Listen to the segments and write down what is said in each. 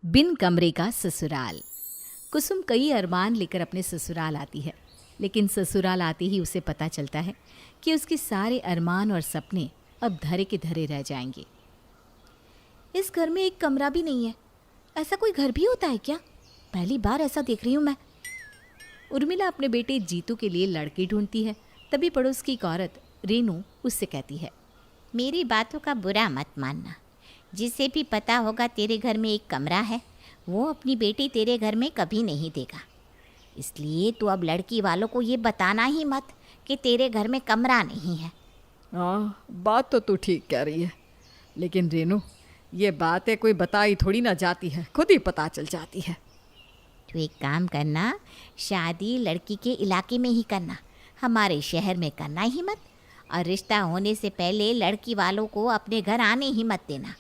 बिन कमरे का ससुराल। कुसुम कई अरमान लेकर अपने ससुराल आती है, लेकिन ससुराल आते ही उसे पता चलता है कि उसके सारे अरमान और सपने अब धरे के धरे रह जाएंगे। इस घर में एक कमरा भी नहीं है। ऐसा कोई घर भी होता है क्या? पहली बार ऐसा देख रही हूँ मैं। उर्मिला अपने बेटे जीतू के लिए लड़की ढूंढती है। तभी पड़ोस की एक औरत रेनू उससे कहती है, मेरी बातों का बुरा मत मानना। जिसे भी पता होगा तेरे घर में एक कमरा है, वो अपनी बेटी तेरे घर में कभी नहीं देगा। इसलिए तू अब लड़की वालों को ये बताना ही मत कि तेरे घर में कमरा नहीं है। हाँ, बात तो तू ठीक कह रही है, लेकिन रेनू, ये बातें कोई बताई थोड़ी ना जाती है, खुद ही पता चल जाती है। तू एक काम करना, शादी लड़की के इलाके में ही करना, हमारे शहर में करना ही मत। और रिश्ता होने से पहले लड़की वालों को अपने घर आने ही मत देना।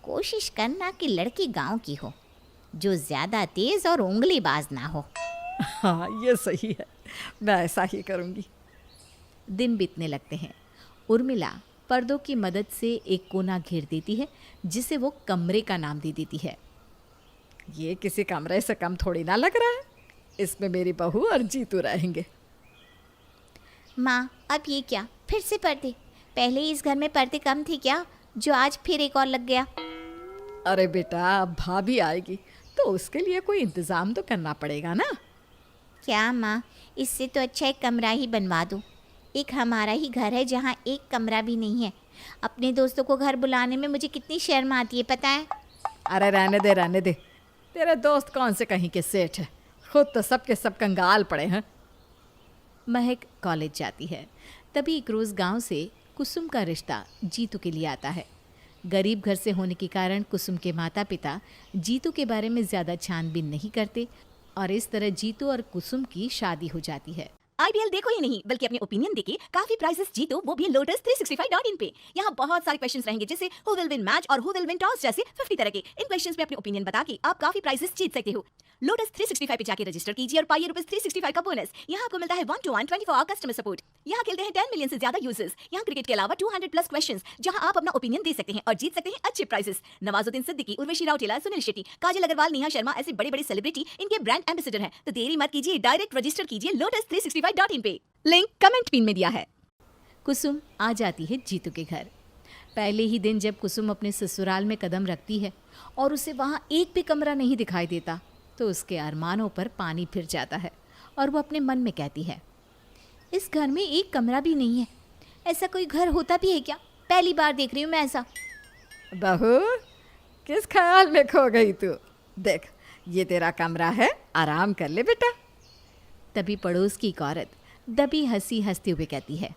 कोशिश करना कि लड़की गांव की हो, जो ज़्यादा तेज़ और उंगलीबाज ना हो। हाँ, ये सही है, मैं ऐसा ही करूँगी। दिन बीतने लगते हैं। उर्मिला पर्दों की मदद से एक कोना घेर देती है, जिसे वो कमरे का नाम दे देती है। ये किसी कमरे से कम थोड़ी ना लग रहा है। इसमें मेरी बहू और जीतू रहेंगे। माँ, अब ये क्या, फिर से पर्दे? पहले इस घर में पर्दे कम थे क्या, जो आज फिर एक और लग गया? अरे बेटा, अब भाभी आएगी तो उसके लिए कोई इंतज़ाम तो करना पड़ेगा ना। क्या माँ, इससे तो अच्छा एक कमरा ही बनवा दो। एक हमारा ही घर है जहाँ एक कमरा भी नहीं है। अपने दोस्तों को घर बुलाने में मुझे कितनी शर्म आती है, पता है? अरे रहने दे रहने दे, तेरे दोस्त कौन से कहीं के सेठ है, खुद तो सबके सब कंगाल पड़े हैं। महक कॉलेज जाती है। तभी एक रोज़ गांव से कुसुम का रिश्ता जीतू के लिए आता है। गरीब घर से होने के कारण कुसुम के माता पिता जीतू के बारे में ज़्यादा छानबीन नहीं करते और इस तरह जीतू और कुसुम की शादी हो जाती है। आईपीएल देखो ही नहीं बल्कि अपने ओपिनियन देके काफी प्राइजेस जीतो, वो भी लोटस 365.in पे। यहाँ बहुत सारे क्वेश्चंस रहेंगे, जैसे हु विल विन मैच और हु विल विन टॉस जैसे 50 तरह के। इन क्वेश्चंस में अपने ओपिनियन बता के आप काफी प्राइजेस जीत सकते हो। लोटस 365 पे जाके रजिस्टर कीजिए और पाइए ₹365 का बोनस। यहाँ आपको मिलता है 1-to-1 24 आवर कस्टमर सपोर्ट। यहाँ खेलते हैं 10 मिलियन से ज्यादा यूजर्स। यहाँ क्रिकेट के अलावा 200+ क्वेश्चंस, जहाँ आप अपना ओपिनियन दे सकते हैं और जीत सकते हैं अच्छे प्राइजेस। नवाजुद्दीन सिद्दीकी, उर्वशी राउटेला, सुनील शेट्टी, काजल अग्रवाल, नेहा शर्मा ऐसे बड़े बड़े सेलिब्रिटी इनके ब्रांड एम्बेसडर हैं। तो देरी मत कीजिए, डायरेक्ट रजिस्टर कीजिए लोटस 365.in पे। लिंक कमेंट पिन में दिया है। कुसुम आ जाती है जीतू के घर। पहले ही दिन जब कुसुम अपने ससुराल में कदम रखती है और उसे वहाँ एक भी कमरा नहीं दिखाई देता, तो उसके अरमानों पर पानी फिर जाता है और वो अपने मन में कहती है, इस घर में एक कमरा भी नहीं है। ऐसा कोई घर होता भी है क्या? पहली बार देख रही हूँ मैं ऐसा। बहू, किस ख्याल में खो गई तू? देख, ये तेरा कमरा है, आराम कर ले बेटा। तभी पड़ोस की एक औरत दबी हंसी हंसते हुए कहती है,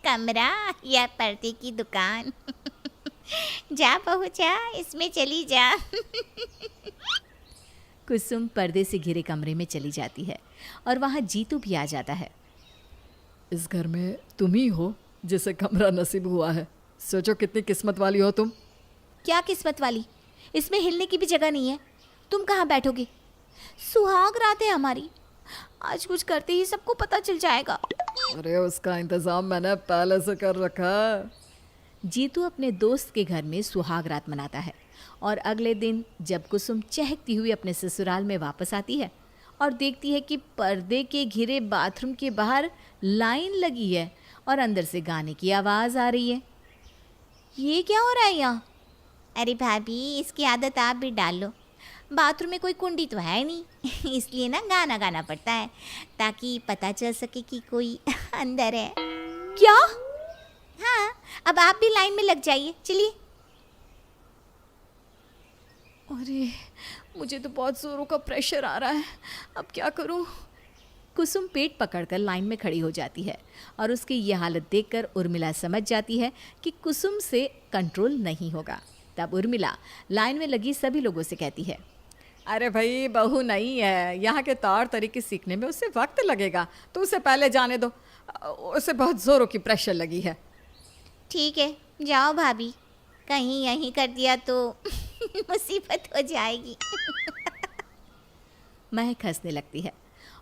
कमरा या पर्दे की दुकान? जा बहू जा, इसमें चली जा। कुसुम पर्दे से घिरे कमरे में चली जाती है और वहाँ जीतू भी आ जाता है। इस घर में तुम ही हो जिसे कमरा नसीब हुआ है। सोचो कितनी किस्मत वाली हो तुम। क्या किस्मत वाली? इसमें हिलने की भी जगह नहीं है। तुम कहाँ बैठोगे? सुहाग रात है हमारी, आज कुछ करते ही सबको पता चल जाएगा। अरे उसका इंतजाम मैंने पहले से कर रखा है। जीतू अपने दोस्त के घर में सुहाग रात मनाता है और अगले दिन जब कुसुम चहकती हुई अपने ससुराल में वापस आती है और देखती है कि पर्दे के घिरे बाथरूम के बाहर लाइन लगी है और अंदर से गाने की आवाज़ आ रही है। ये क्या हो रहा है यहाँ? अरे भाभी, इसकी आदत आप भी डालो। बाथरूम में कोई कुंडी तो है नहीं, इसलिए ना गाना गाना पड़ता है ताकि पता चल सके कि कोई अंदर है। क्या? हाँ, अब आप भी लाइन में लग जाइए, चलिए। अरे, मुझे तो बहुत ज़ोरों का प्रेशर आ रहा है, अब क्या करूं? कुसुम पेट पकड़कर लाइन में खड़ी हो जाती है और उसकी ये हालत देखकर उर्मिला समझ जाती है कि कुसुम से कंट्रोल नहीं होगा। तब उर्मिला लाइन में लगी सभी लोगों से कहती है, अरे भाई, बहू नहीं है, यहाँ के तौर तरीके सीखने में उसे वक्त लगेगा, तो उसे पहले जाने दो। उसे बहुत ज़ोरों की प्रेशर लगी है। ठीक है, जाओ भाभी, कहीं यहीं कर दिया तो मुसीबत हो जाएगी। महक हंसने लगती है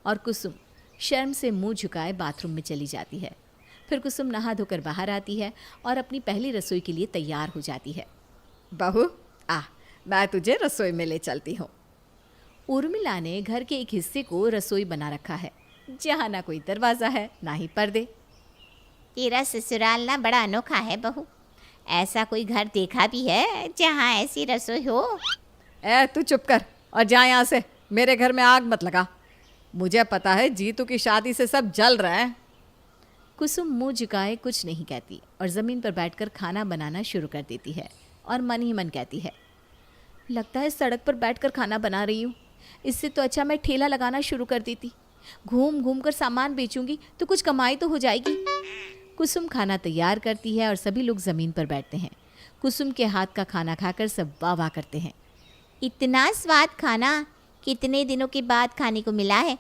और कुसुम शर्म से मुंह झुकाए बाथरूम में चली जाती है। फिर कुसुम नहा धोकर बाहर आती है और अपनी पहली रसोई के लिए तैयार हो जाती है। बहू, आ, मैं तुझे रसोई में ले चलती हूँ। उर्मिला ने घर के एक हिस्से को रसोई बना रखा है, जहाँ ना कोई दरवाज़ा है ना ही पर्दे। तेरा ससुराल ना बड़ा अनोखा है बहू। ऐसा कोई घर देखा भी है जहाँ ऐसी रसोई हो? ए तू चुप कर और जा यहाँ से। मेरे घर में आग मत लगा। मुझे पता है जीतू की शादी से सब जल रहे हैं। कुसुम मुंह झुकाए कुछ नहीं कहती और ज़मीन पर बैठकर खाना बनाना शुरू कर देती है और मन ही मन कहती है, लगता है सड़क पर बैठकर खाना बना रही हूँ। इससे तो अच्छा मैं ठेला लगाना शुरू कर देती। घूम घूम कर सामान बेचूंगी तो कुछ कमाई तो हो जाएगी। कुसुम खाना तैयार करती है और सभी लोग ज़मीन पर बैठते हैं। कुसुम के हाथ का खाना खाकर सब वाह वाह करते हैं। इतना स्वाद खाना कितने दिनों के बाद खाने को मिला है।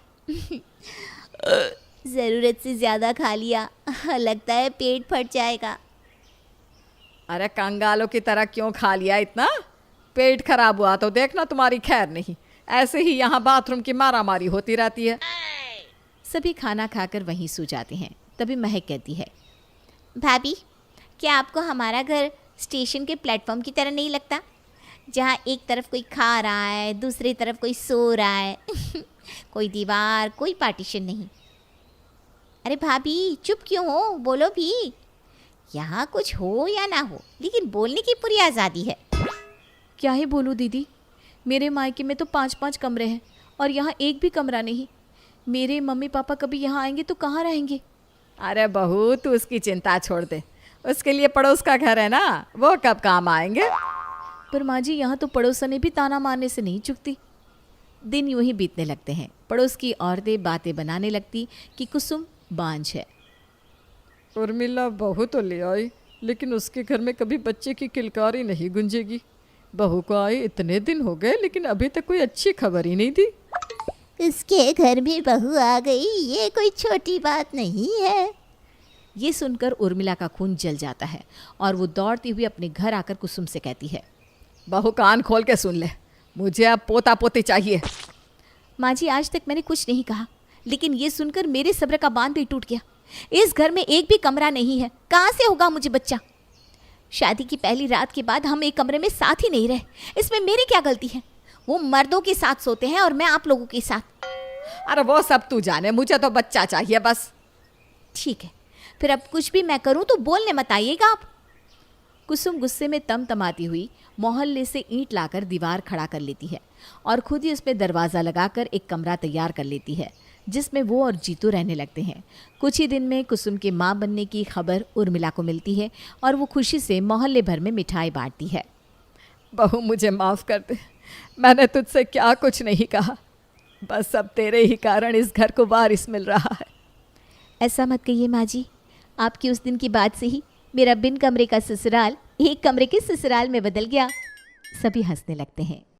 ज़रूरत से ज़्यादा खा लिया, लगता है पेट फट जाएगा। अरे कंगालों की तरह क्यों खा लिया इतना? पेट खराब हुआ तो देखना तुम्हारी खैर नहीं। ऐसे ही यहाँ बाथरूम की मारामारी होती रहती है। सभी खाना खाकर वहीं सो जाते हैं। तभी महक कहती है, भाभी, क्या आपको हमारा घर स्टेशन के प्लेटफॉर्म की तरह नहीं लगता, जहाँ एक तरफ कोई खा रहा है, दूसरी तरफ कोई सो रहा है। कोई दीवार, कोई पार्टीशन नहीं। अरे भाभी, चुप क्यों हो? बोलो भी। यहाँ कुछ हो या ना हो, लेकिन बोलने की पूरी आज़ादी है। क्या ही बोलूँ दीदी, मेरे मायके में तो 5-5 कमरे हैं और यहाँ एक भी कमरा नहीं। मेरे मम्मी पापा कभी यहाँ आएंगे तो कहाँ रहेंगे? अरे बहू, तू उसकी चिंता छोड़ दे। उसके लिए पड़ोस का घर है ना, वो कब काम आएंगे। पर माँ जी, यहाँ तो पड़ोसने भी ताना मारने से नहीं चुकती। दिन यूं ही बीतने लगते हैं। पड़ोस की औरतें बातें बनाने लगती कि कुसुम बांझ है। उर्मिला बहू तो ले आई, लेकिन उसके घर में कभी बच्चे की किलकारी नहीं गूंजेगी। बहू को आए इतने दिन हो गए, लेकिन अभी तक कोई अच्छी खबर ही नहीं दी। उसके घर में बहू आ गई, ये कोई छोटी बात नहीं है। ये सुनकर उर्मिला का खून जल जाता है और वो दौड़ती हुई अपने घर आकर कुसुम से कहती है, बहू कान खोल के सुन ले, मुझे अब पोता पोती चाहिए। माँ जी, आज तक मैंने कुछ नहीं कहा, लेकिन ये सुनकर मेरे सब्र का बांध भी टूट गया। इस घर में एक भी कमरा नहीं है, कहाँ से होगा मुझे बच्चा? शादी की पहली रात के बाद हम एक कमरे में साथ ही नहीं रहे, इसमें मेरी क्या गलती है? वो मर्दों के साथ सोते हैं और मैं आप लोगों के साथ। अरे वो सब तू जाने, मुझे तो बच्चा चाहिए बस। ठीक है, फिर अब कुछ भी मैं करूं तो बोलने मत आइएगा आप। कुसुम गुस्से में तमतमाती हुई मोहल्ले से ईंट लाकर दीवार खड़ा कर लेती है और खुद ही उस पर दरवाज़ा लगाकर एक कमरा तैयार कर लेती है, जिसमें वो और जीतू रहने लगते हैं। कुछ ही दिन में कुसुम के माँ बनने की खबर उर्मिला को मिलती है और वो खुशी से मोहल्ले भर में मिठाई बांटती है। बहू मुझे माफ़ कर दे, मैंने तुझसे क्या कुछ नहीं कहा। बस अब तेरे ही कारण इस घर को वारिस मिल रहा है। ऐसा मत कहिए माँ जी, आपकी उस दिन की बात से ही मेरा बिन कमरे का ससुराल एक कमरे के ससुराल में बदल गया। सभी हंसने लगते हैं।